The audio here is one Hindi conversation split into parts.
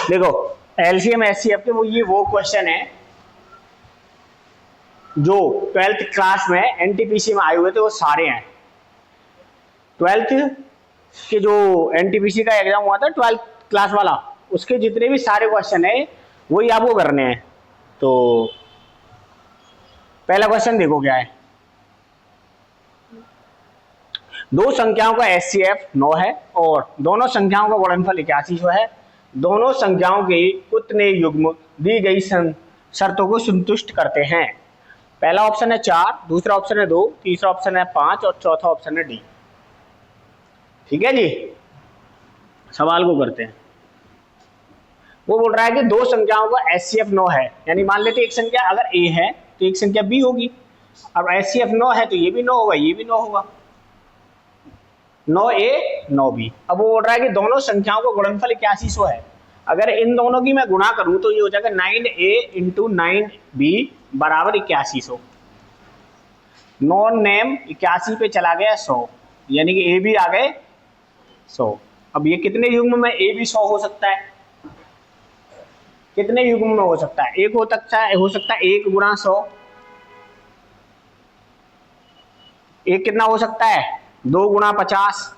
देखो एलसीएम एचसीएफ के वो क्वेश्चन है जो 12th क्लास में एनटीपीसी में आए हुए थे, वो सारे हैं। 12th के जो एनटीपीसी का एग्जाम हुआ था 12th क्लास वाला, उसके जितने भी सारे क्वेश्चन है वही आपको करने हैं। तो पहला क्वेश्चन देखो क्या है। दो संख्याओं का एचसीएफ 9 है और दोनों संख्याओं का गुणनफल 81 है। दोनों संख्याओं के उतने युग्म दी गई शर्तों को संतुष्ट करते हैं। पहला ऑप्शन है 4, दूसरा ऑप्शन है 2, तीसरा ऑप्शन है 5 और चौथा ऑप्शन है डी। ठीक है जी, सवाल को करते हैं। वो बोल रहा है कि दो संख्याओं का एचसीएफ 9 है, यानी मान लेते एक संख्या अगर ए है तो एक संख्या बी होगी। अब एचसीएफ 9 है तो ये भी 9 होगा, ये भी 9 होगा, 9A 9B। अब वो बोल रहा है कि दोनों संख्याओं का गुणनफल 8100 है। अगर इन दोनों की मैं गुणा करूं तो ये हो जाएगा 9A इंटू 9B बराबर 8100। नॉन नेम 81 पे चला गया 100, यानी कि ए भी आ गए 100। अब ये कितने युग्म में ए भी 100 हो सकता है? कितने युग्म में हो सकता है? एक हो सकता है 1 गुणा 100। एक कितना हो सकता है? 2 गुणा 50।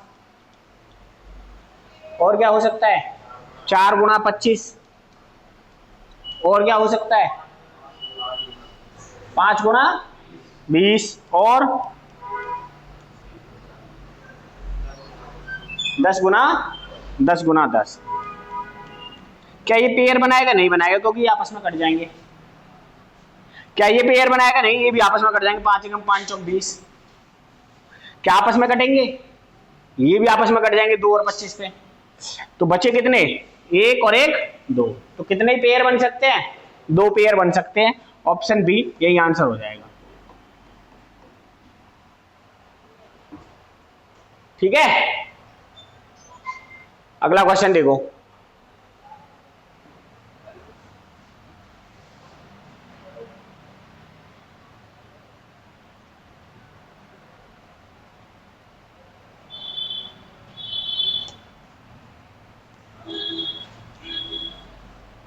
और क्या हो सकता है? 4 गुणा 25। और क्या हो सकता है? 5 गुणा 20 और 10 गुणा 10। क्या ये पेयर बनाएगा? नहीं बनाएगा, क्योंकि ये आपस में कट जाएंगे। क्या ये पेयर बनाएगा? नहीं, ये भी आपस में कट जाएंगे। 5 एकम 5 चौक 20। क्या आपस में कटेंगे? ये भी आपस में कट जाएंगे 2 और 25 पे। तो बचे कितने? 1 और 1 2। तो कितने पेयर बन सकते हैं? 2 पेयर बन सकते हैं। ऑप्शन बी यही आंसर हो जाएगा। ठीक है, अगला क्वेश्चन देखो।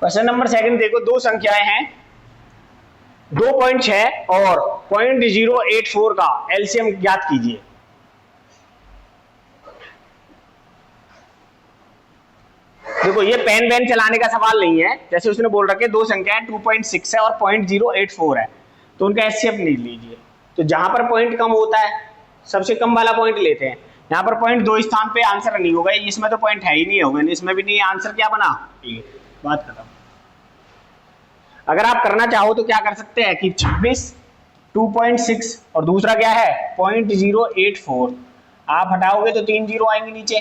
क्वेश्चन नंबर 2 देखो। दो संख्याएं हैं 2.6 और 0.084 का एलसीएम ज्ञात कीजिए। देखो ये पेन वेन चलाने का सवाल नहीं है, जैसे उसने बोल रखे दो संख्याएं 2.6 है और 0.084 है, तो उनका एचसीएफ नहीं लीजिए। तो जहां पर पॉइंट कम होता है सबसे कम वाला पॉइंट लेते हैं। यहाँ पर पॉइंट 2 स्थान पे आंसर नहीं होगा, इसमें तो पॉइंट है ही नहीं, होगा इसमें भी नहीं, आंसर क्या बना? बात खत्म। अगर आप करना चाहो तो क्या कर सकते हैं कि 26 2.6 और दूसरा क्या है 0.084, आप हटाओगे तो 3 जीरो आएंगे नीचे,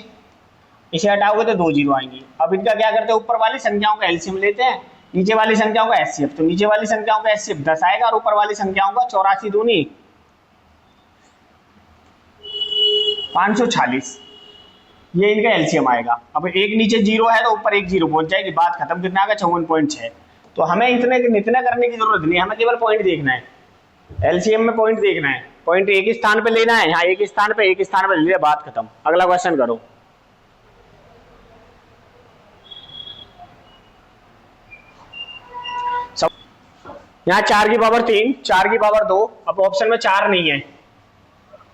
इसे हटाओगे तो 2 जीरो आएंगी। अब इनका क्या करते हैं, ऊपर वाली संख्याओं का एलसीएम लेते हैं, नीचे वाली संख्याओं का एचसीएफ। तो नीचे वाली संख्याओं का एचसीएफ 10 आएगा और ऊपर वाली संख्याओं का 84 दूनी 546, ये इनका एलसीएम आएगा। अब एक नीचे जीरो है तो ऊपर एक जीरो पहुंच जाएगी, बात खत्म। कितना आएगा 54.6। तो हमें इतने करने की जरूरत नहीं, हमें केवल पॉइंट देखना है। एलसीएम में पॉइंट देखना है, पॉइंट एक स्थान पे लेना है, यहाँ एक स्थान पे ले लिया, बात खत्म। अगला क्वेश्चन करो। यहाँ 4 की पावर 3, 4 की पावर 2। अब ऑप्शन में 4 नहीं है,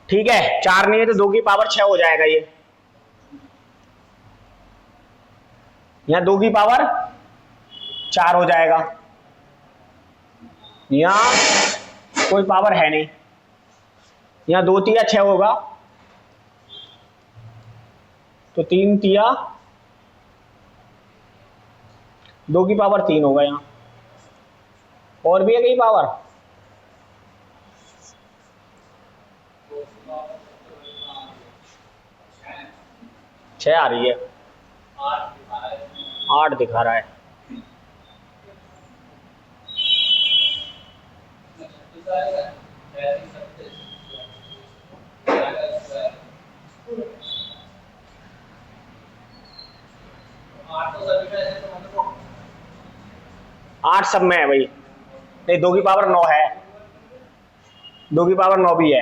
ठीक है, 4 नहीं है तो 2 की पावर 6 हो जाएगा। ये यहाँ 2 की पावर 4 हो जाएगा, यहाँ कोई पावर है नहीं, यहाँ 2 तिया 6 होगा तो 3 तिया 2 की पावर 3 होगा। यहाँ और भी है कई पावर, 6 आ रही है, 8 दिखा रहा है। आठ सब में है भाई, नहीं 2 की पावर 9 है, 2 की पावर 9 भी है।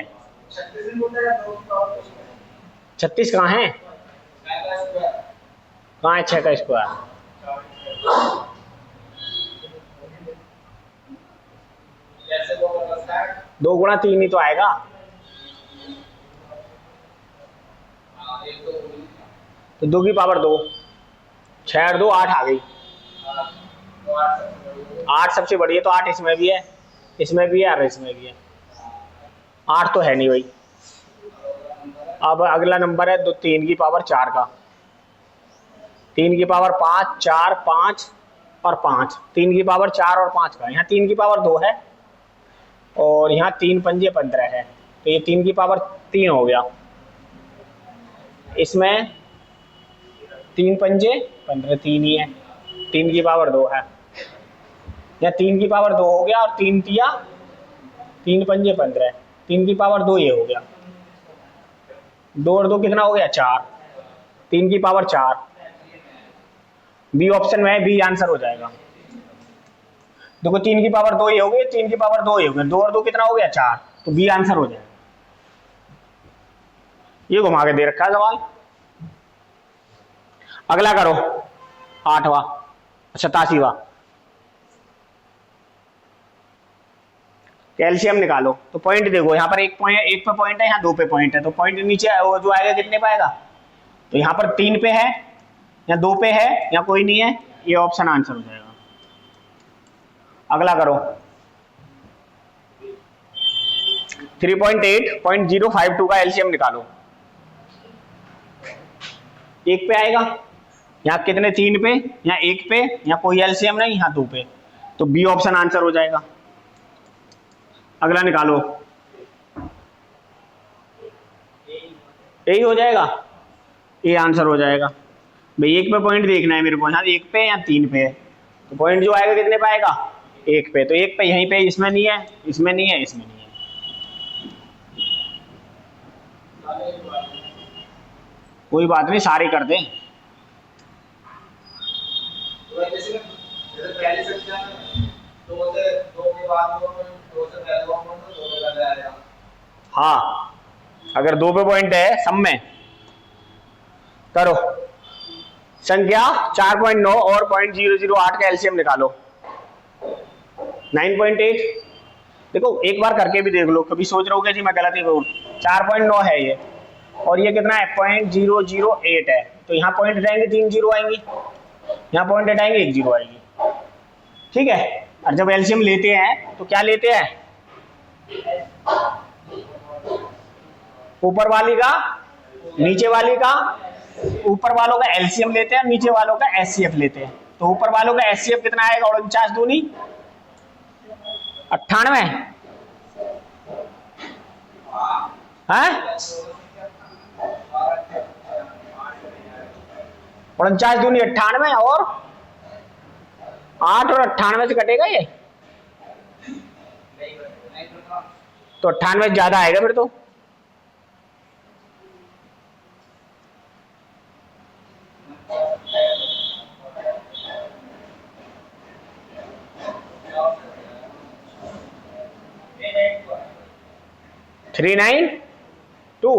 36 कहाँ है? कहाँ है 6 का स्क्वायर? दो गुणा तीन ही तो आएगा। तो 2 की पावर 2, 6 और 2 8 आ गई। 8 सबसे बड़ी है, तो 8 इसमें भी है, इसमें भी है और इसमें भी है। 8 तो है नहीं भाई। अब अगला नंबर है 3 की पावर 4 का। 3 की पावर 5, 4, 5 और 5। 3 की पावर 4 और 5 का। यहाँ 3 की पावर 2 है और यहाँ 3 पंजे 15 है, तो ये 3 की पावर 3 हो गया। इसमें 3 पंजे 15, 3 ही है, 3 की पावर 2 है। या 3 की पावर 2 हो गया और 3 तिया 3 पंजे 15, 3 की पावर 2 ये हो गया। 2 और 2 कितना हो गया 4, 3 की पावर 4। बी ऑप्शन में है, बी आंसर हो जाएगा। देखो 3 की पावर 2 ये हो गई, 3 की पावर 2 ये हो गया, 2 और 2 कितना हो गया 4, तो बी आंसर हो जाएगा। ये घुमा के दे रखा है सवाल। अगला करो 8वां 87वां। कैल्शियम निकालो। तो पॉइंट देखो, यहाँ पर एक पे पॉइंट है, यहाँ 2 पे पॉइंट है, तो पॉइंट नीचे वो जो आएगा कितने पे आएगा? तो यहाँ पर 3 पे है या 2 पे है या कोई नहीं है, ये ऑप्शन आंसर हो जाएगा। अगला करो 3.8.052 का एलसीएम निकालो। एक पे आएगा, यहाँ कितने 3 पे, यहाँ 1 पे, यहाँ कोई एलसीएम नहीं, यहाँ 2 पे, तो बी ऑप्शन आंसर हो जाएगा। अगला निकालो, यही हो जाएगा, ये आंसर हो जाएगा। भाई 1 पे पॉइंट देखना है मेरे को, यहाँ 1 पे या 3 पे है, तो पॉइंट जो आएगा कितने पे आएगा? 1 पे, तो 1 पे यहीं पे, इसमें नहीं है, इसमें नहीं है, इसमें नहीं है। कोई बात नहीं, सारे कर दें। हाँ, अगर 2 पे पॉइंट है सब में, करो। संख्या 4.9 और 0.008 का एलसीएम निकालो। 9.8। देखो एक बार करके भी देख लो, कभी सोच रहे हो जी मैं गलत ही बोल। 4.9 है ये, और ये कितना है 0.008 है, तो यहाँ पॉइंट हटाएंगे 3 जीरो आएंगी, यहाँ पॉइंट हटाएंगे 1 जीरो आएगी। ठीक है, और जब एलसीएम लेते हैं तो क्या लेते हैं? ऊपर वाली का नीचे वाली का, ऊपर वालों का एलसीएम लेते हैं, नीचे वालों का एचसीएफ लेते हैं। तो ऊपर वालों का एचसीएफ कितना आएगा? 49 दूनी 98 है, 49 दूनी 98 और 8 और 98 से कटेगा ये, तो 98 ज्यादा आएगा फिर तो। थ्री 9 2,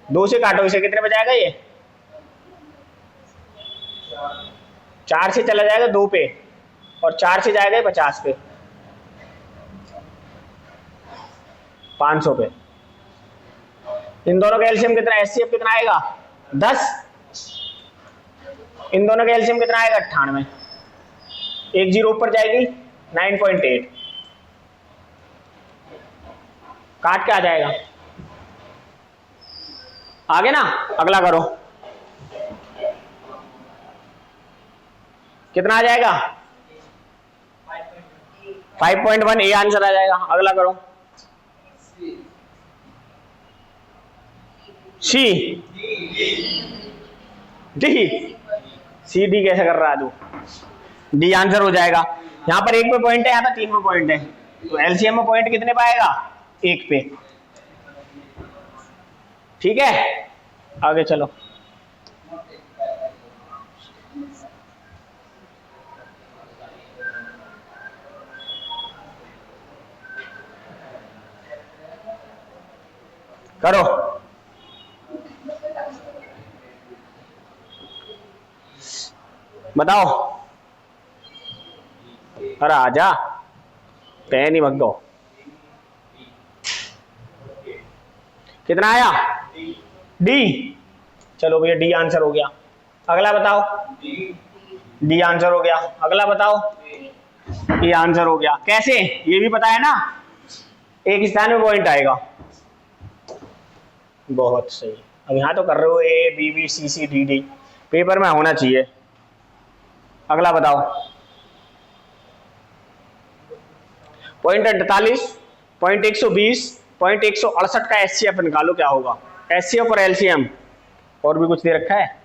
2 से काटो, इसे कितने बजाएगा ये? 4 से चला जाएगा 2 पे, और 4 से जाएगा 50 पे, 500 पे। इन दोनों का एलसीएम कितना, एचसीएफ कितना आएगा? 10। इन दोनों का एलसीएम कितना आएगा? 98। 1 जीरो ऊपर जाएगी, 9.8 काट के आ जाएगा। आगे ना, अगला करो, कितना आ जाएगा? 5.1, ए आंसर आ जाएगा। अगला करो, सी डी, सी डी कैसे कर रहा है तू? डी आंसर हो जाएगा। यहाँ पर 1 पे पॉइंट है, यहाँ पर 3 पे पॉइंट है, तो एलसीएम में पॉइंट कितने पे आएगा? 1 पे। ठीक है, आगे चलो। करो, बताओ अरे आजा, पेन ही मत दो। कितना आया? डी। चलो भैया डी आंसर हो गया। अगला बताओ। डी आंसर हो गया। अगला बताओ। ये आंसर हो गया। कैसे? ये भी पता है ना, एक स्थान में पॉइंट आएगा। बहुत सही। अब यहाँ तो कर रहे हो A B B C C D D, paper में होना चाहिए। अगला बताओ। पॉइंट 48, पॉइंट 120, पॉइंट 168 का एचसीएफ निकालो, क्या होगा? एचसीएफ और एलसीएम। और भी कुछ दे रखा है?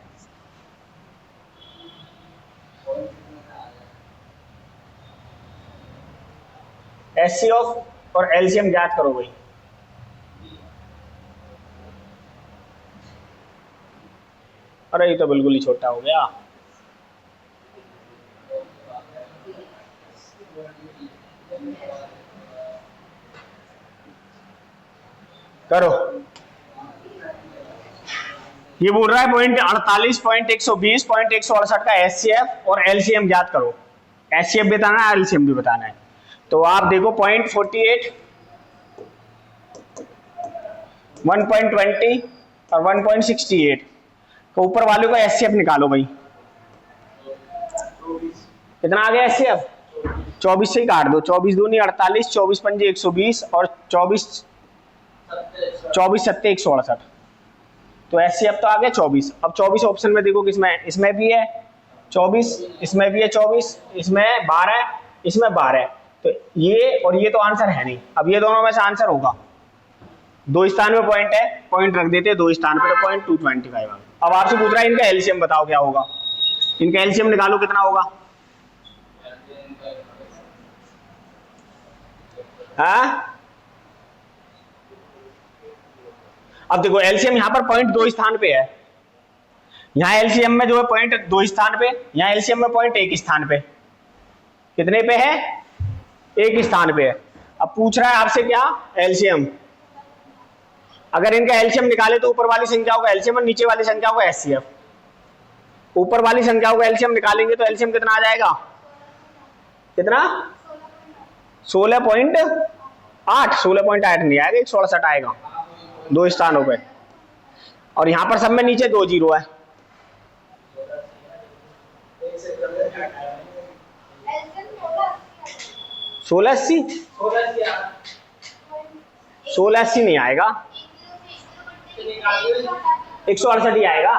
एचसीएफ और एलसीएम ज्ञात करो भाई। अरे ये तो बिल्कुल ही छोटा हो गया। करो। ये बोल रहा है पॉइंट 48, पॉइंट 120, पॉइंट 168 का एचसीएफ और एलसीएम ज्ञात करो। एचसीएफ भी बताना है, एलसीएम भी बताना है। तो आप देखो पॉइंट 48, 1.20 और 1.68 तो ऊपर वाले का एचसीएफ निकालो भाई। कितना आ गया एचसीएफ? 24 से ही काट दो। 24 दूनी 48, 24 पंजे 120 और 24 सत्ते 168। तो एचसीएफ तो आ गया 24। अब 24 ऑप्शन में देखो किसमें? इसमें भी है 24, इसमें भी है 24, इसमें 12, इसमें 12। तो ये और ये तो आंसर है नहीं। अब ये दोनों में से आंसर होगा। दो स्थान में पॉइंट है, पॉइंट रख देते हैं दो स्थान पे, तो पॉइंट 225। अब आपसे पूछ रहा है इनका एलसीएम बताओ क्या होगा। इनका एलसीएम निकालो, कितना होगा? हाँ, अब देखो एलसीएम यहाँ पर पॉइंट दो स्थान पे है, यहाँ एलसीएम में जो है पॉइंट दो स्थान पे, यहाँ एलसीएम में पॉइंट एक स्थान पे। कितने पे है? एक स्थान पे है। अब पूछ रहा है आपसे क्या? एलसीएम। अगर इनका एलसीएम निकाले तो ऊपर वाली संख्याओं का एलसीएम और नीचे वाली संख्याओं का एचसीएफ। ऊपर वाली संख्याओं का एलसीएम निकालेंगे तो एलसीएम कितना आ जाएगा? कितना? 16.8। 16.8 नहीं आएगा, 168 आएगा दो स्थानों पे। और यहां पर सब में नीचे 2 जीरो है। 1680? 1680 नहीं आएगा, 168 ही आएगा।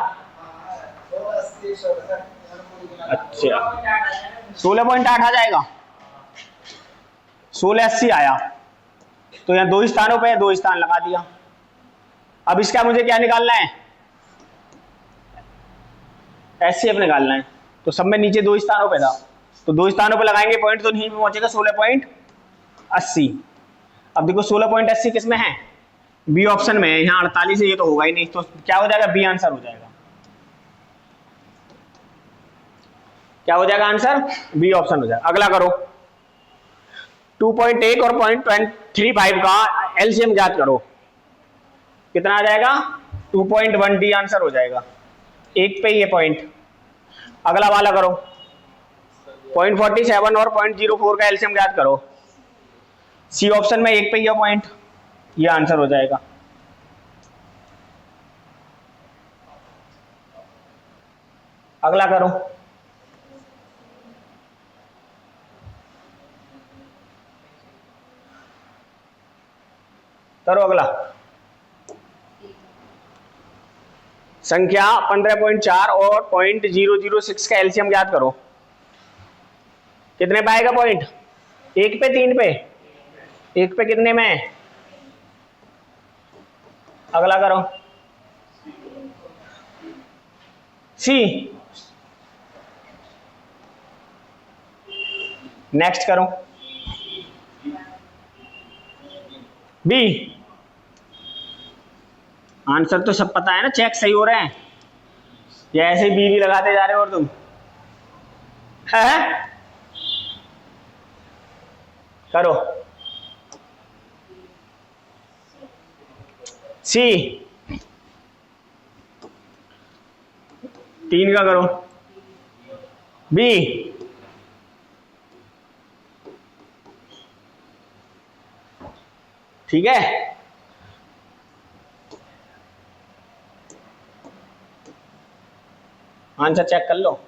अच्छा, 16.8 आ जाएगा। 1680 आया तो यहाँ दो स्थानों पे दो स्थान लगा दिया। अब इसका मुझे क्या निकालना है? एचसीएफ निकालना है। तो सब में नीचे दो स्थानों पे था, तो दो स्थानों पे लगाएंगे पॉइंट, तो यहीं पे पहुंचेगा 16.80। अब देखो 16.80 किस में है? बी ऑप्शन में है। यहाँ 48 है, ये तो होगा ही नहीं, तो क्या हो जाएगा? बी आंसर हो जाएगा। क्या हो जाएगा आंसर? बी ऑप्शन हो जाएगा। अगला करो। 2.1 और 0.35 का एलसीएम ज्ञात करो। कितना आ जाएगा? 2.1। डी आंसर हो जाएगा। एक पे ये पॉइंट। अगला वाला करो। 0.47 और 0.04 का एलसीएम ज्ञात करो। सी ऑप्शन में एक पे ये पॉइंट, ये आंसर हो जाएगा। अगला करो। करो अगला। संख्या 15.4 और 0.006 का एलसीएम ज्ञात करो। कितने पे आएगा पॉइंट? एक पे, तीन पे? एक पे कितने में है? अगला करो। सी। नेक्स्ट करो। बी। आंसर तो सब पता है ना, चेक सही हो रहे हैं या ऐसे ही बी लगाते जा रहे हो और तुम? है? करो। सी। 3 का करो। बी। ठीक है, आंसर चेक कर लो।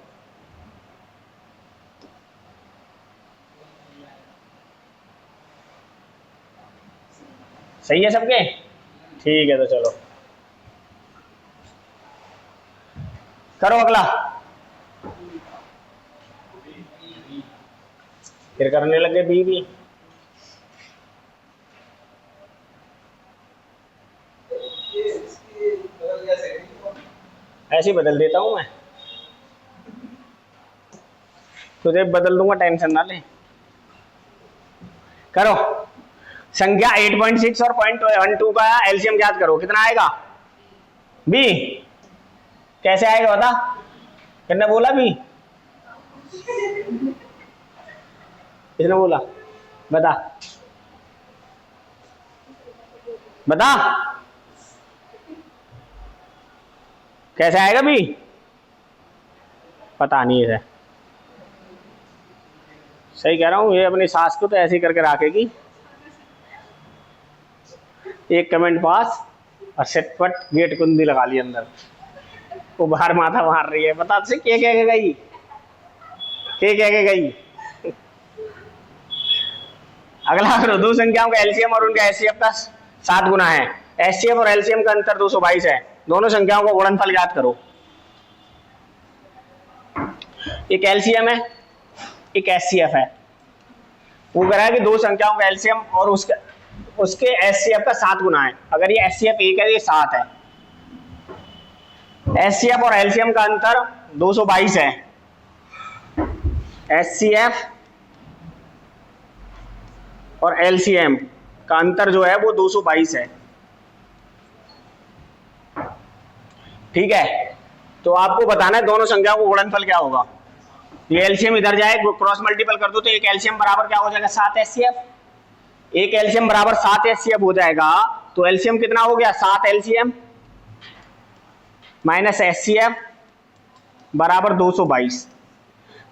सही है सबके? ठीक है, तो चलो करो अगला। फिर करने लगे बी भी। ऐसे ही बदल देता हूं मैं, तुझे बदल दूंगा, टेंशन ना ले। करो, संख्या 8.6 और 0.12 का एलसीएम ज्ञात करो, कितना आएगा? बी। कैसे आएगा बता, किसने बोला बी? किसने बोला? बता बता, कैसे आएगा बी? पता नहीं है। सही कह रहा हूँ, ये अपनी सास को तो ऐसे ही करके रखेगी। एक कमेंट पास और सेटपट गेट कुंडी लगा ली अंदर, वो बाहर माथा मार रही है, बता से क्या कह के गई, क्या कह के गई। अगला करो, दो संख्याओं का एलसीएम और उनका एचसीएफ का 7 गुना है। एचसीएफ और एलसीएम का अंतर 222 है। दोनों संख्याओं का गुणनफल ज्ञात करो। एक एलसीएम है, एक एचसीएफ है। वो कह रहा है कि दो संख्याओं का एलसीएम और उसके एचसीएफ का 7 गुना है। अगर ये एचसीएफ 1 है, ये 7 है। एचसीएफ और एलसीएम का अंतर 222 है। एचसीएफ और एलसीएम का अंतर जो है वो 222 है। ठीक है, तो आपको बताना है दोनों संख्याओं को गुणनफल क्या होगा। ये एलसीएम इधर जाए, क्रॉस मल्टीपल कर दो तो एक एलसीएम बराबर क्या हो जाएगा? 7 एचसीएफ। एक एलसीएम बराबर 7 एचसीएफ हो जाएगा, तो एलसीएम कितना हो गया? 7 एलसीएम माइनस एचसीएफ बराबर 222।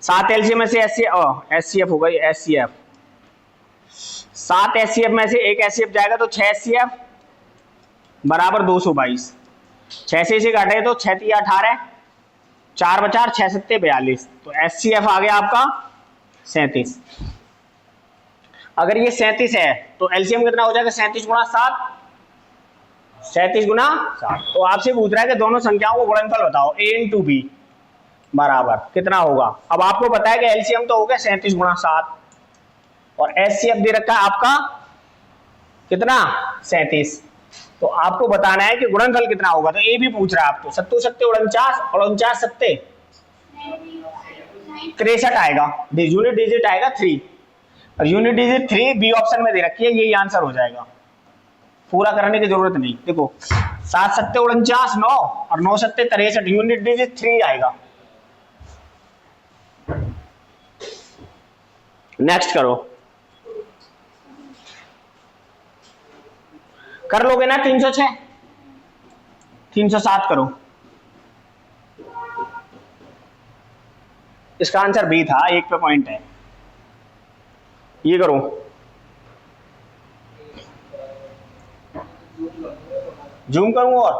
7 एलसीएम में से एचसीएफ हो गई, एचसीएफ 7 एचसीएफ में से एक एचसीएफ जाएगा तो 6 एचसीएफ बराबर 222। 6 से इसे घटे तो 6 3 18, 4 बचा 6 7 42, तो एचसीएफ आ गया आपका 37। अगर ये 37 है तो एलसीएम कितना हो जाएगा? 37 गुणा 7, 37 गुणा 7। तो आपसे पूछ रहा है कि दोनों संख्याओं को गुणनफल बताओ। a इंटू बी बराबर कितना होगा? अब आपको पता है कि एलसीएम तो हो गया 37 गुणा 7 और एचसीएफ दे रखा है आपका कितना? 37। तो आपको बताना है कि गुणनफल कितना होगा। तो ए भी पूछ रहा है आपको। 7 7 49 और 49 7 63 आएगा। यूनिट डिजिट आएगा 3 और यूनिट डिजिट 3 बी ऑप्शन में दे रखी है, यही आंसर हो जाएगा। पूरा करने की जरूरत नहीं। देखो 7 7 49 9 और 9 7 63, यूनिट डिजिट 3 आएगा। नेक्स्ट करो, कर लोगे ना? 306 307 करो। इसका आंसर बी था, 1 पे पॉइंट है। ये करो, जूम करूं और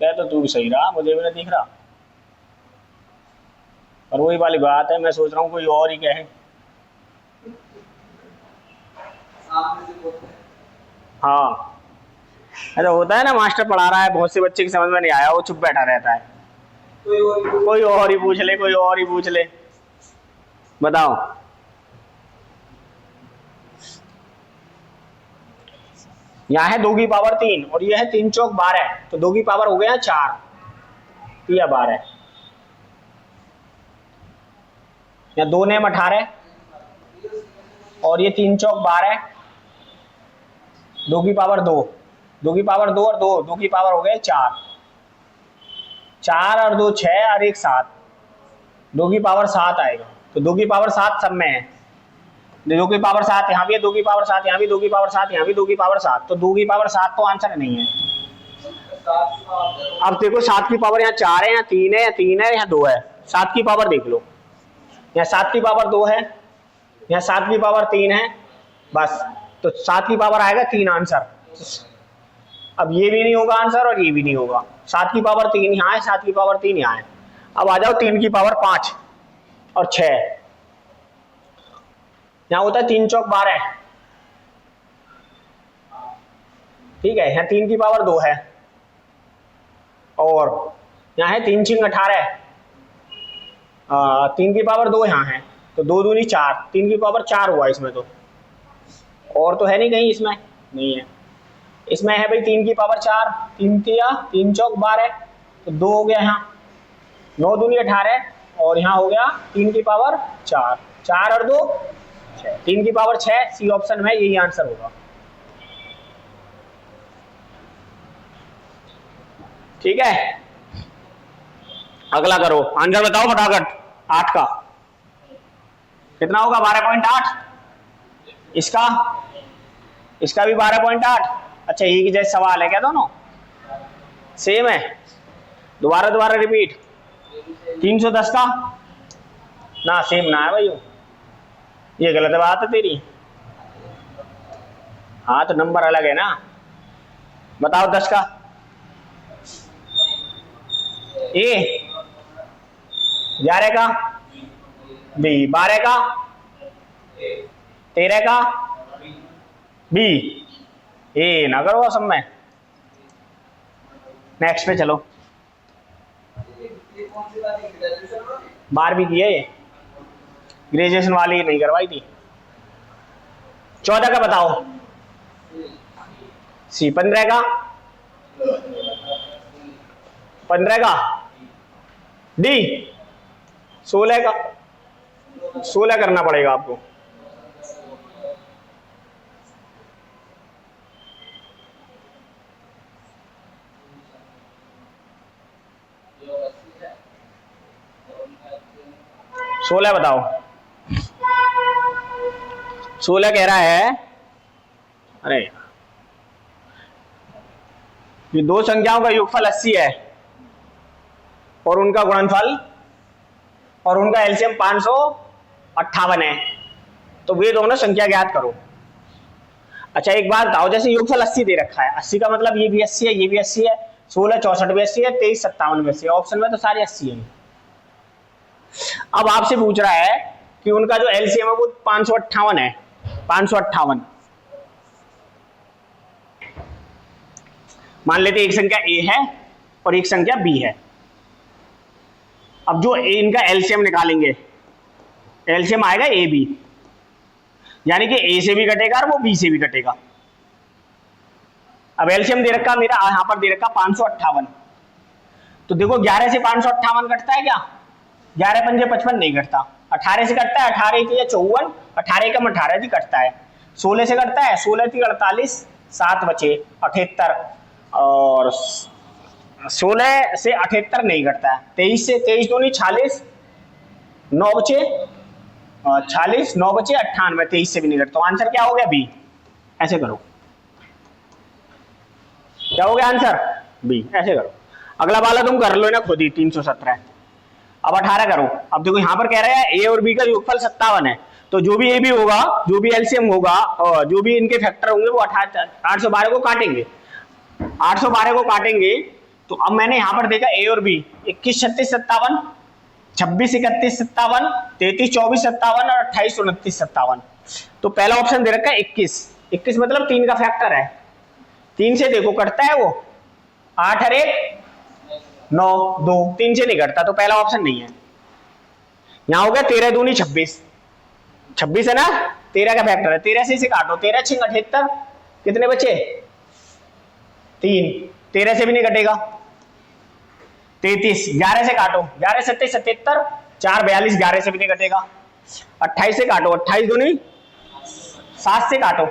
क्या? तो तू भी सही रहा, मुझे भी नहीं दिख रहा। और वही वाली बात है, मैं सोच रहा हूँ कोई और ही कहे। हाँ, ऐसा होता है ना, मास्टर पढ़ा रहा है, बहुत से बच्चे की समझ में नहीं आया, वो चुप बैठा रहता है। कोई और ही पूछ ले, कोई और ही पूछ ले। बताओ, यहाँ है 2 की पावर 3 और ये है 3 चौक 12, तो 2 की पावर हो गया 4 या 12। या 2 नेम 18 और ये 3 चौक 12, 2 की पावर 2, 2 की पावर 2 और 2 की पावर हो गए 4, 4 और 2 6 और 1 7, 2 की पावर 7 आएगा। तो 2 की पावर 7 सब में है। 2 की पावर 7 यहाँ भी है, 2 की पावर 7 यहाँ भी, 2 की पावर 7 यहाँ भी, 2 की पावर 7, तो 2 की पावर 7 तो आंसर नहीं है। अब देखो 7 की पावर यहाँ 4 है, यहाँ 3 है, यहाँ 3 है, यहाँ 2 है। 7 की पावर देख लो, यहाँ 7 की पावर 2 है, यहाँ 7 की पावर 3 है, बस तो 7 की पावर आएगा 3 आंसर। अब ये भी नहीं होगा आंसर और ये भी नहीं होगा। 7 की पावर 3 यहाँ है, 7 की पावर 3 यहाँ है। अब आ जाओ 3 की पावर 5 और 6, यहाँ होता है 3 चौक 12, ठीक है। यहाँ 3 की पावर 2 है और यहाँ है 3 छिंग 18, 3 की पावर 2 यहाँ है, तो 2 दूनी 4, 3 की पावर 4 हुआ इसमें। तो और तो है नहीं कहीं इसमें, नहीं है। इसमें है भाई 3 की पावर 4, 3 तिया 3 चौक 12, तो 2 हो गया यहाँ, 9 दूनी 18 और यहाँ हो गया 3 की पावर 4, 4 और 2 6, 3 की पावर 6, सी ऑप्शन में यही आंसर होगा। ठीक है, अगला करो, आंसर बताओ फटाफट। 8 का कितना होगा? 12.8। इसका भी 12.8। अच्छा, ये जैसे सवाल है क्या, दोनों सेम है? दोबारा रिपीट। 310 का ना, सेम ना है भाई, ये गलत बात है तेरी। हाँ तो नंबर अलग है ना। बताओ 10 का। ए 11 का, बी 12 का, 13 का, बी ए ना करो सब में। नेक्स्ट पे चलो। 12वीं की है ये, ग्रेजुएशन वाली नहीं करवाई थी। 14 का बताओ। सी 15 का, 15 का, डी 16 का। 16 करना पड़ेगा आपको। सोलह बताओ। 16 कह रहा है, अरे ये दो संख्याओं का योगफल 80 है और उनका गुणनफल और उनका एलसीएम 558 है, तो वे दोनों संख्या ज्ञात करो। अच्छा एक बात बताओ, जैसे योगफल 80 दे रखा है, 80 का मतलब ये भी 80 है, ये भी 80 है, 16 64 भी 80 है, 23 57 भी 80 है। ऑप्शन में तो सारे 80 है। अब आपसे पूछ रहा है कि उनका जो एलसीएम है वो 558 है। 558 मान लेते एक संख्या ए है और एक संख्या बी है। अब जो इनका एलसीएम निकालेंगे, एलसीएम आएगा ए बी, यानी कि ए से भी कटेगा और वो बी से भी कटेगा। अब एलसीएम दे रखा मेरा, यहां पर दे रखा 558, तो देखो 11 से 558 कटता है क्या? 11 पंजे 55 नहीं कटता। 18 से कटता है, 18 या 54, 18 कम 18 भी कटता है। 16 से कटता है, 16 थी 48, 7 बचे 78, और 16 से 78 नहीं कटता है। 23 से 23 दूनी 46, 9 बचे 46, 9 बचे 98, 23 से भी नहीं कटता। तो आंसर क्या हो गया? बी। ऐसे करो, क्या हो गया आंसर? बी। ऐसे करो। अगला वाला तुम कर लो ना खुद ही, 317। अब 18 करो। अब देखो यहाँ पर कह रहे हैं ए और बी का योगफल 57 है, तो जो भी ए बी होगा, जो भी एलसीएम होगा और जो भी इनके फैक्टर होंगे वो 812 को काटेंगे। 812 को काटेंगे, तो अब मैंने यहाँ पर देखा ए और बी 21 36 57, 26 31 57, 33 24 57 और 28 29 57। तो पहला ऑप्शन दे रखा है 21। 21 मतलब 3 का फैक्टर है। 3 से देखो कटता है वो, 8 और 1 9, 2 3 से नहीं कटता, तो पहला ऑप्शन नहीं है। यहां हो गया 13 दूनी 26, 26 है ना, 13 का फैक्टर है। 13 से इसे काटो, 13 छिंग 78, कितने बचे? 3, 13 से भी नहीं कटेगा। 33, 11 से काटो, 11 27 77, 4 42, 11 से भी नहीं कटेगा। 28 से काटो, 28 दूनी 7 से काटो,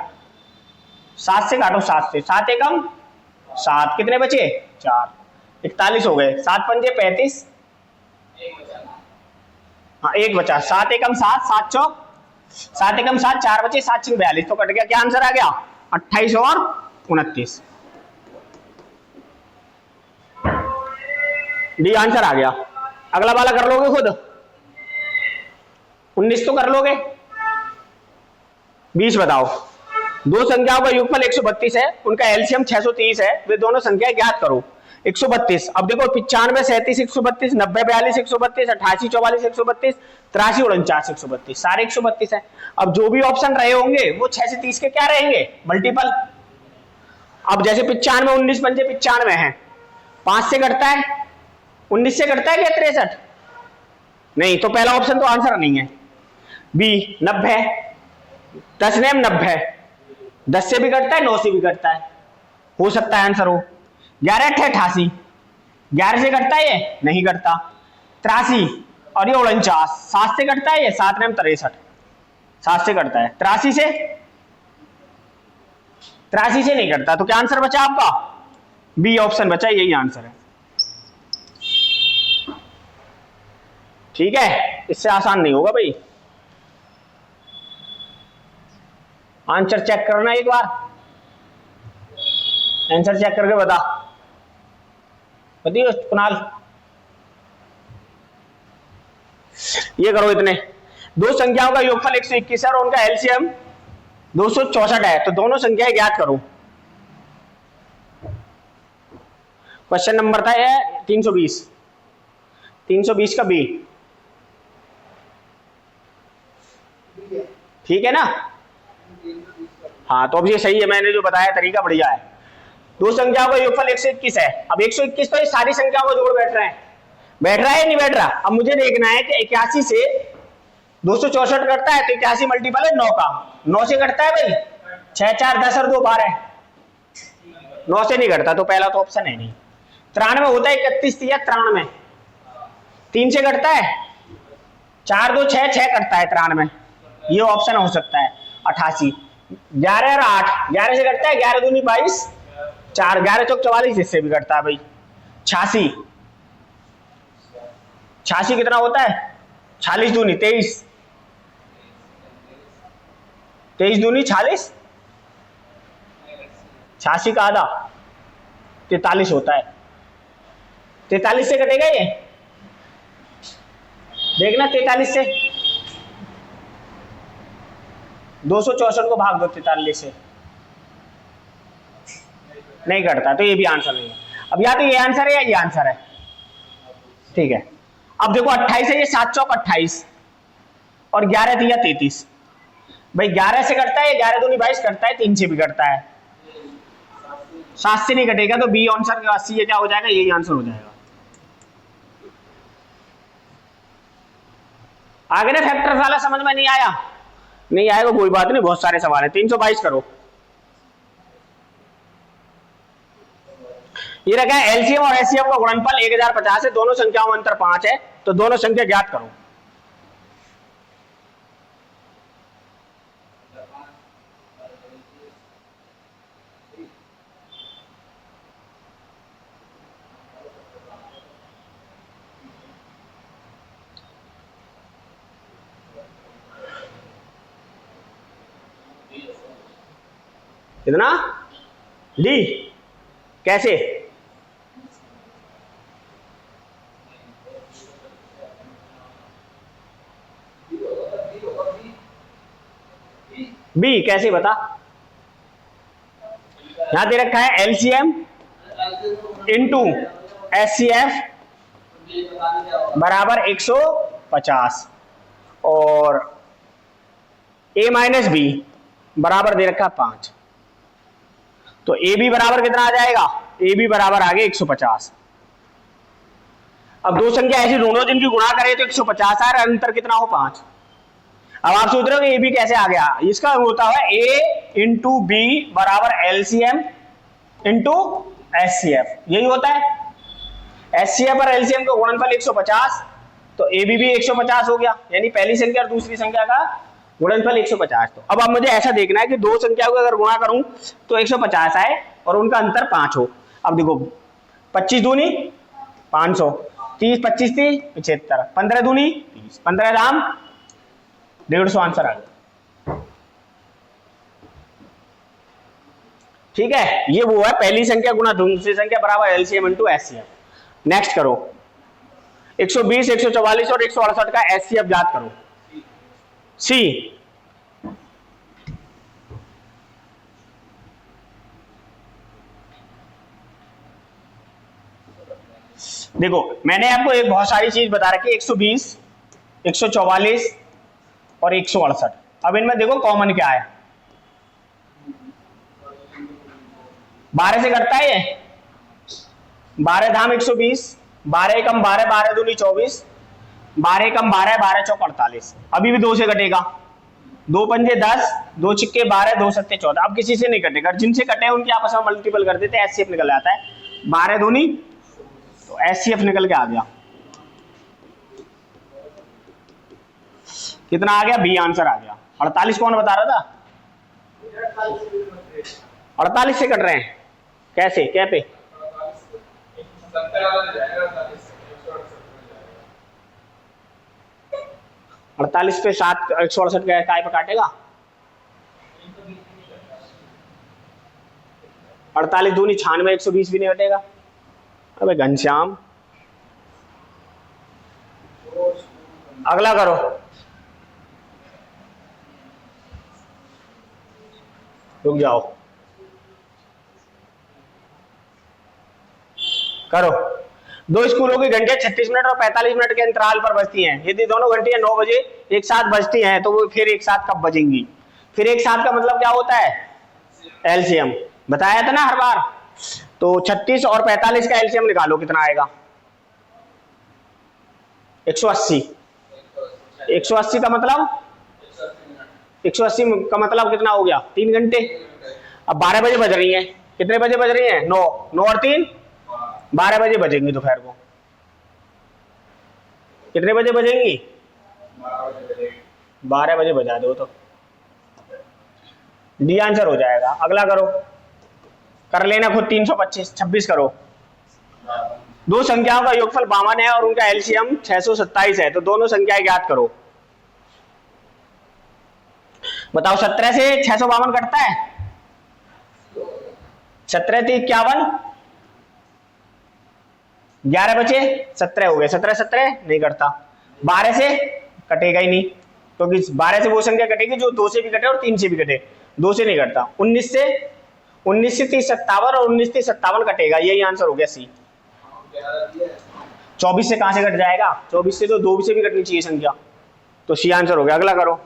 7 से काटो, 7 से 7 एकम 7, कितने बचे? 4, 41 हो गए। 7 पंजे 35, हाँ 1 बचा। 7 एकम 7, 7 चौक 7 एकम 7, 4 बचे, 7 छिंग 42, तो कट गया। क्या आंसर आ गया? 28 और 29, डी आंसर आ गया। अगला वाला कर लोगे खुद? 19 तो कर लोगे? 20 बताओ। दो संख्याओं का योगफल 132 है, उनका एलसीएम 630 है, वे दोनों संख्याएं ज्ञात करो। 132, अब देखो 95 37 132, 90 42 132, 88 44 132, 83 49 132, सारे 132 है। अब जो भी ऑप्शन रहे होंगे वो 6 से 30 के क्या रहेंगे, मल्टीपल। अब जैसे 95 19 पंजे 95 है, 5 से घटता है, 19 से घटता है क्या 63? नहीं, तो पहला ऑप्शन तो आंसर नहीं है। बी 90, 10 नेम 90, 10 से भी घटता है, 9 से भी घटता है, हो सकता है आंसर हो। 11 88, 11 से घटता है ये, नहीं घटता। 83 और ये 49, 7 से घटता है ये, 7 नेम 63, 7 से घटता है। 83 से नहीं घटता, तो क्या आंसर बचा आपका, बी ऑप्शन बचा, यही आंसर है। ठीक है, इससे आसान नहीं होगा भाई। आंसर चेक करना एक बार, आंसर चेक करके बता, बताइए कुणाल। ये करो, इतने दो संख्याओं का योगफल 121 है और उनका एलसीएम 264 है, तो दोनों संख्याएं ज्ञात करो। क्वेश्चन नंबर था ये 320 का बी, ठीक है ना। हाँ, तो अब ये सही है, मैंने जो बताया तरीका बढ़िया है। दो संख्याओं का योगफल 121 है। अब 121 तो ये सारी संख्याओं को जोड़ बैठ रहा है नहीं बैठ रहा। अब मुझे देखना है कि 81 से 264 कटता है, तो 81 मल्टीपल है 9 का, 9 से कटता है भाई, 6 4 10 और 2 12, 9 से नहीं कटता, तो पहला तो ऑप्शन है नहीं। 93 होता है 31 3 93, 3 से कटता है, 4 2 6 6 कटता है 93, ये ऑप्शन हो सकता है। 88, 11 और 8, 11 से कटता है, 11 दूनी 22, 4 11 चौक 44, इससे भी कटता है भाई। 86 कितना होता है, 46 दूनी 23, 23 दूनी 46, 86 का आधा 43 होता है। 43 से कटेगा ये, देखना 43 से 264 को भाग दो 43 से, नहीं कटता, तो ये भी आंसर नहीं है। अब या तो ये आंसर है या ये आंसर है, ठीक है। अब देखो 28 है, ये 7 चौक 28 और 11 दिया 33, भाई 11 से कटता है, 11 दूनी 22 कटता है, 3 से भी कटता है, 7 से नहीं कटेगा, तो बी आंसर 80 ये क्या हो जाएगा, यही आंसर हो जाएगा। आगे ना फैक्टर वाला समझ में नहीं आया, नहीं आएगा कोई बात नहीं, बहुत सारे सवाल है। 322 करो, ये रखा है एलसीएम और एचसीएफ का गुणनफल 1050 है, दोनों संख्याओं में अंतर 5 है, तो दोनों संख्या ज्ञात करो। कितना, डी कैसे, बी कैसे बता, यहां दे रखा है एलसीएम इंटू एचसीएफ बराबर 150 और ए माइनस बी बराबर दे रखा 5, तो ए बी बराबर कितना आ जाएगा, ए बी बराबर आ गया 150। अब दो संख्या ऐसी ढूंढो जिनकी गुणा करें तो 150 आए, अंतर कितना हो 5। अब आप सोच रहे हो कि ए बी कैसे आ गया, इसका होता है ए इंटू बी बराबर एलसीएम इंटू एचसीएफ, यही होता है। एचसीएफ और एलसीएम का गुणनफल 150, तो ए बी भी 150 हो गया, यानी पहली संख्या और दूसरी संख्या का गुणनफल 150। तो अब मुझे ऐसा देखना है कि दो संख्या को अगर गुणा करूं तो 150 आए और उनका अंतर 5 हो। अब देखो 25 दूनी 500, 30 25 30 75, 15 दूनी 30, 15 दाम 150 आंसर आ गया। ठीक है, ये वो है पहली संख्या गुणा दूसरी संख्या बराबर एलसीएम इंटू एचसीएफ। नेक्स्ट करो 120 144 और 168 का एचसीएफ ज्ञात करो। सी देखो मैंने आपको एक बहुत सारी चीज बता रखी है, 120, 144 और 168। अब इनमें देखो कॉमन क्या है, 12 से कटता है ये, 12 धाम 120, 12 कम 12, 12 दूनी 24, 12 कम 12, 12 चौक 48। अभी भी 2 से कटेगा, 2 पंजे 10, 2 छिक्के 12, 2 सत्ते 14। अब किसी से नहीं कटेगा, जिनसे कटे उनके आपस में मल्टीपल कर देते, एचसीएफ निकल आता है। 12 दूनी तो एचसीएफ निकल के आ गया, कितना आ गया, बी आंसर आ गया। 48 कौन बता रहा था, 48 से कट रहे हैं, कैसे क्या पे, 48 पे 7, 168 काय पे काटेगा, 48 दूनी 96, 120 भी नहीं कटेगा। अबे घनश्याम, अगला करो। रुक जाओ, करो। 2 स्कूलों की घंटियां 36 मिनट और 45 मिनट के अंतराल पर बजती हैं। यदि दोनों घंटियां 9 बजे एक साथ बजती हैं तो वो फिर एक साथ कब बजेंगी। फिर एक साथ का मतलब क्या होता है, एलसीएम बताया था ना हर बार। तो 36 और 45 का एलसीएम निकालो, कितना आएगा, 180। 180 का मतलब, 180 का मतलब कितना हो गया, 3 घंटे। अब 12 बजे बज रही हैं, कितने बजे बज रही हैं, 9, 9 और 3, 12 बजे बजेंगी दोपहर को। कितने बजे बजेंगी, 12 बजे बजा दो तो डी आंसर हो जाएगा। अगला करो, कर लेना खुद। 325, 26 करो। 2 संख्याओं का योगफल 52 है और उनका एलसीएम 627 है, तो दोनों संख्याएं ज्ञात करो। बताओ 17 से 652 कटता है, 17 थी 51, 11 बचे 17 हो गए, 17 17 नहीं कटता। 12 से कटेगा ही नहीं, क्योंकि 12 से वो संख्या कटेगी जो 2 से भी कटे और 3 से भी कटे, 2 से नहीं कटता। 19 से 30 57 और 19 30 57 कटेगा, यही आंसर हो गया सी। 24 से कहां से कट जाएगा, 24 से तो 2 से भी कटनी चाहिए संख्या, तो सी आंसर हो गया। अगला करो।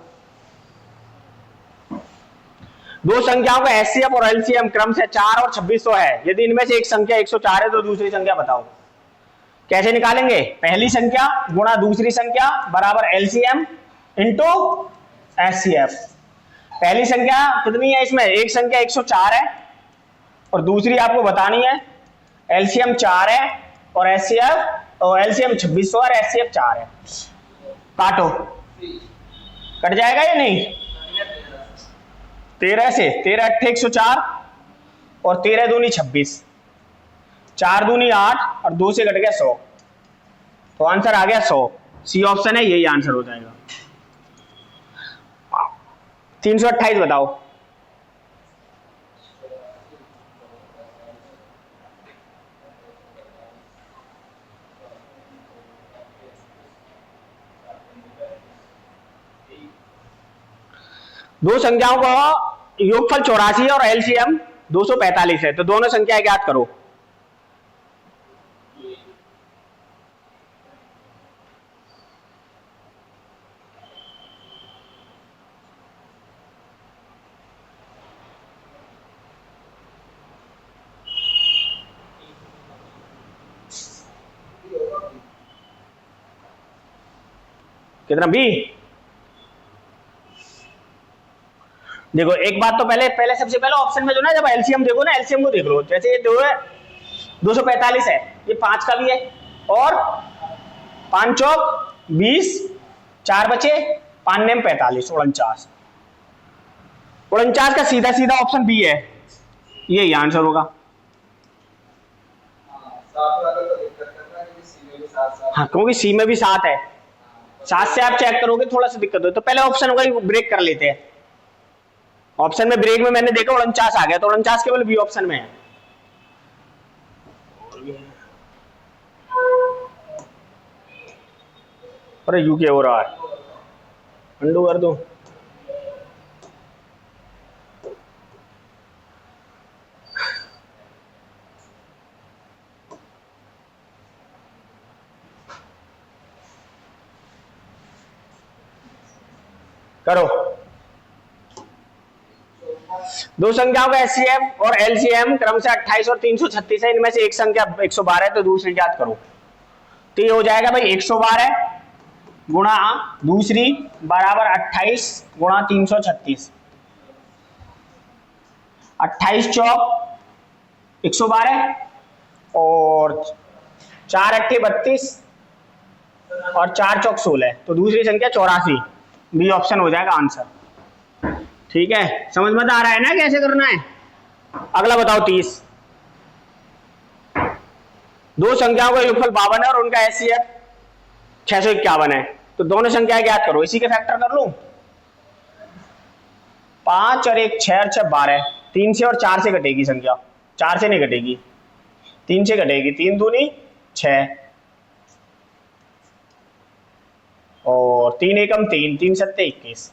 2 संख्याओं का एचसीएफ और एलसीएम क्रम से 4 और 2600 है। यदि इनमें से एक संख्या 104 है तो दूसरी संख्या बताओ। कैसे निकालेंगे, पहली संख्या गुणा दूसरी संख्या बराबर एलसीएम इंटू एचसीएफ। पहली संख्या कितनी है, इसमें एक संख्या 104 है और दूसरी आपको बतानी है, एलसीएम 4 है और एचसीएफ और एलसीएम 2600 और एचसीएफ 4 है। काटो, कट जाएगा या नहीं, 13 से 13 8 104 और 13 दूनी 26, 4 दूनी 8 और 2 से कट गया 100, तो आंसर आ गया 100। सी ऑप्शन है, यही आंसर हो जाएगा। 328 बताओ। दो संख्याओं का योगफल 84 और एलसीएम 245 है, तो दोनों संख्याएं ज्ञात करो। कितना बी, देखो एक बात तो पहले सबसे पहले ऑप्शन में जो ना, जब एलसीएम देखो ना, एलसीएम को देख लो। जैसे ये 245 है, ये 5 का भी है और 5 चौक 20, 4 बचे 5 नेम 45, 49। 49 का सीधा सीधा ऑप्शन बी है, यही आंसर होगा। हाँ, क्योंकि सी में भी 7 है, 7 से आप चेक करोगे थोड़ा सा दिक्कत हो, तो पहले ऑप्शन होगा ब्रेक कर लेते हैं। ऑप्शन में ब्रेक में मैंने देखा 49 आ गया, तो 49 केवल बी ऑप्शन में है। अरे यू क्या हो रहा है, अंडू कर दो। करो। दो संख्याओं का एचसीएफ और एलसीएम क्रमशः 28 और 336 है, इनमें से एक संख्या 112 है, तो दूसरी ज्ञात करो। तो ये हो जाएगा भाई 112 गुणा दूसरी बराबर 28 गुणा 336। 28 चौक 112 और 4 अट्ठे 32 और 4 चौक 16, तो दूसरी संख्या 84। बी ऑप्शन हो जाएगा आंसर। ठीक है, समझ में आ रहा है ना कैसे करना है। अगला बताओ 30। दो संख्याओं का योगफल 52 है और उनका एचसीएफ 651 है, तो दोनों संख्या ज्ञात करो। इसी के फैक्टर कर लूं, 5 और 1 6 और 6 12, 3 से और 4 से कटेगी संख्या, 4 से नहीं कटेगी, 3 से कटेगी, 3 दूनी 6 और 3 एकम 3, 3 सत्ते 21,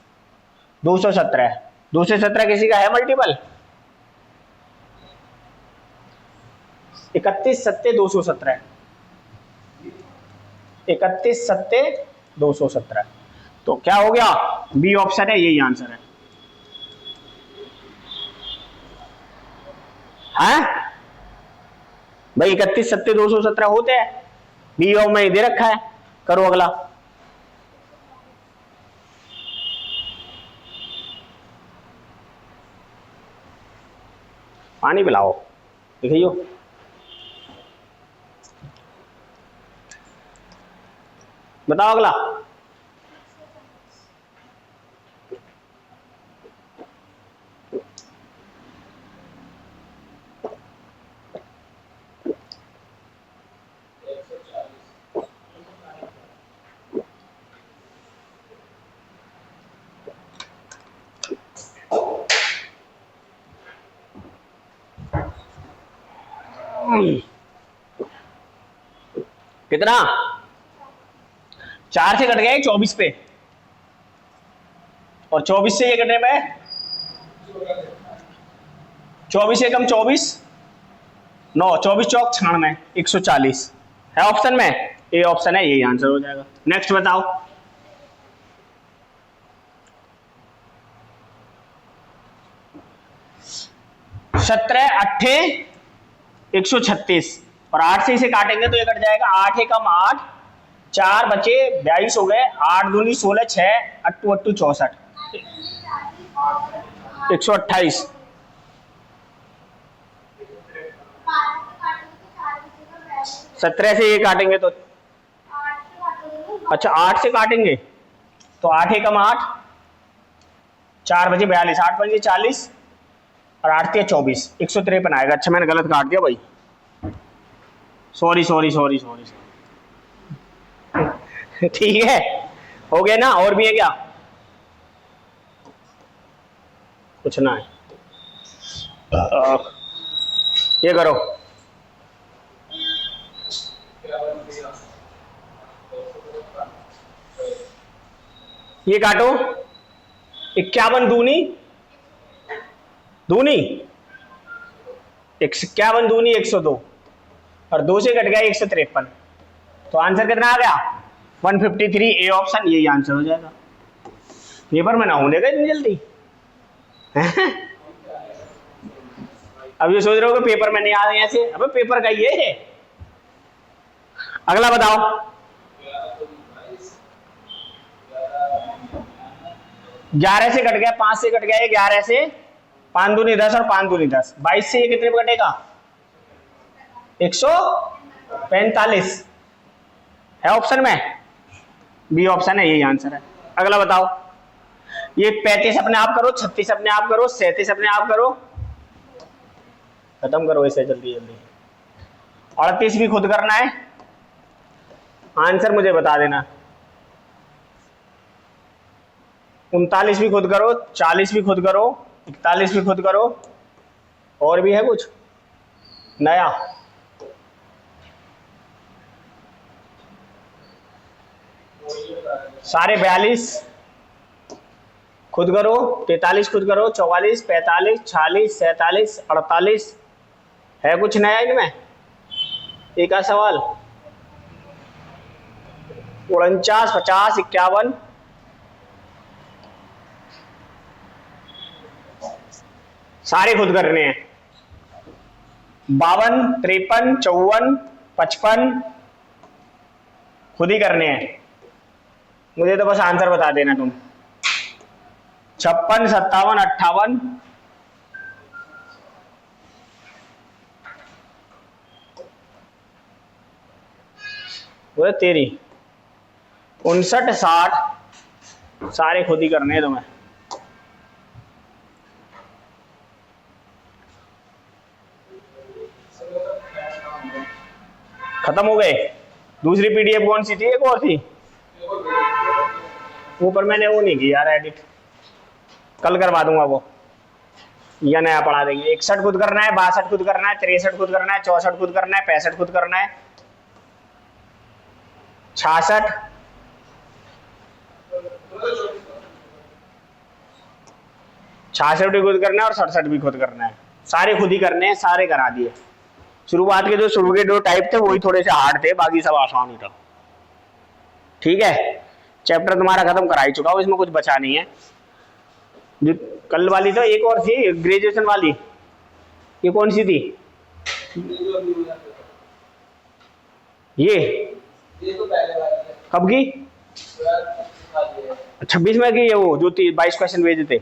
217। 217 किसी का है मल्टीपल? 31 सत्ते 217, 31 सत्ते 217, तो क्या हो गया? बी ऑप्शन है, यही आंसर है। हैं भाई 31 सत्ते 217 होते हैं, बी ऑफ में दे रखा है। करो अगला। पानी पिलाओ, देखियो। बताओ अगला। कितना? 4 से कट गए 24 पे, और 24 से ये कटने में 24 एकम 24 9, 24 चौक 96, 140 है ऑप्शन में। ए ऑप्शन है, यही आंसर हो जाएगा। नेक्स्ट बताओ। सत्रह अट्ठे 136 और 8 से इसे काटेंगे तो ये कट जाएगा। 8 एकम 8, 4 बचे 22 हो गए, 8 दूनी 16, 6 अट्टू अट्टू 64, 128। सत्रह से ये काटेंगे तो अच्छा 8 से काटेंगे तो 8 एकम 8, 4 बजे 42, 8 बजे 40 और 8 या 24, 153 आएगा। अच्छा मैंने गलत काट दिया भाई, सॉरी सॉरी सॉरी सॉरी। ठीक है, हो गया ना? और भी है क्या? कुछ ना है। ये करो। ये काटो। 51 दूनी दूनी 51 दूनी 102 और 2 से कट गया 153, तो आंसर कितना आ गया? 153। ए ऑप्शन, यही आंसर हो जाएगा। पेपर में ना होने का इतनी जल्दी। अब ये सोच रहे हो कि पेपर में नहीं आ रहे ऐसे, अब पेपर का ये है। अगला बताओ। 11 से कट गया, 5 से कट गया, 11 से 5 दूनी 10 और 5 दूनी 10, 22 से ये कितने पे कटेगा? 145 है ऑप्शन में। बी ऑप्शन है, यही आंसर है। अगला बताओ। ये 35 अपने आप करो, 36 अपने आप करो, 37 अपने आप करो, खत्म करो इसे जल्दी जल्दी। 38 भी खुद करना है, आंसर मुझे बता देना। 39 भी खुद करो, 40 भी खुद करो, 41 भी खुद करो, और भी है कुछ नया? सारे 42 खुद करो, 43 खुद करो, 44, 45, 46, 47, 48, है कुछ नया इनमें? एक सवाल। 49, 50, 51, सारे खुद करने हैं। 52, 53, 54, 55 खुद ही करने हैं। मुझे तो बस आंसर बता देना तुम। 56, 57, 58, वो तेरी 59, 60 सारे खुद ही करने हैं तुम्हें। खत्म हो गए। दूसरी पीडीएफ कौन सी थी? एक और थी वो, पर मैंने वो नहीं किया यार एडिट, कल करवा दूंगा वो, या नया पढ़ा देंगे। 61 खुद करना है, 62 खुद करना है, 63 खुद करना है, 64 खुद करना है, 65 खुद करना है, 66 66 भी खुद करना है और 67 भी खुद करना है। सारे खुद ही करने हैं, सारे करा दिए। शुरुआत के शुरू के 2 टाइप थे वही थोड़े से हार्ड थे, बाकी सब आसान ही था। ठीक है, चैप्टर तुम्हारा खत्म करा ही चुका हूं, इसमें कुछ बचा नहीं है। जो कल वाली तो एक और थी ग्रेजुएशन वाली, ये कौन सी थी? ये तो पहले वाली है। कब की? 26 में की है वो, जो 22 क्वेश्चन भेजे थे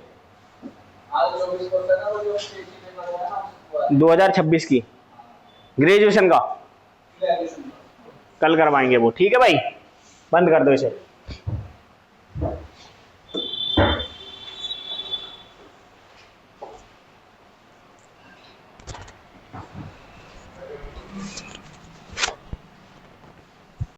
2026 की ग्रेजुएशन का। कल करवाएंगे वो। ठीक है भाई, बंद कर दो इसे।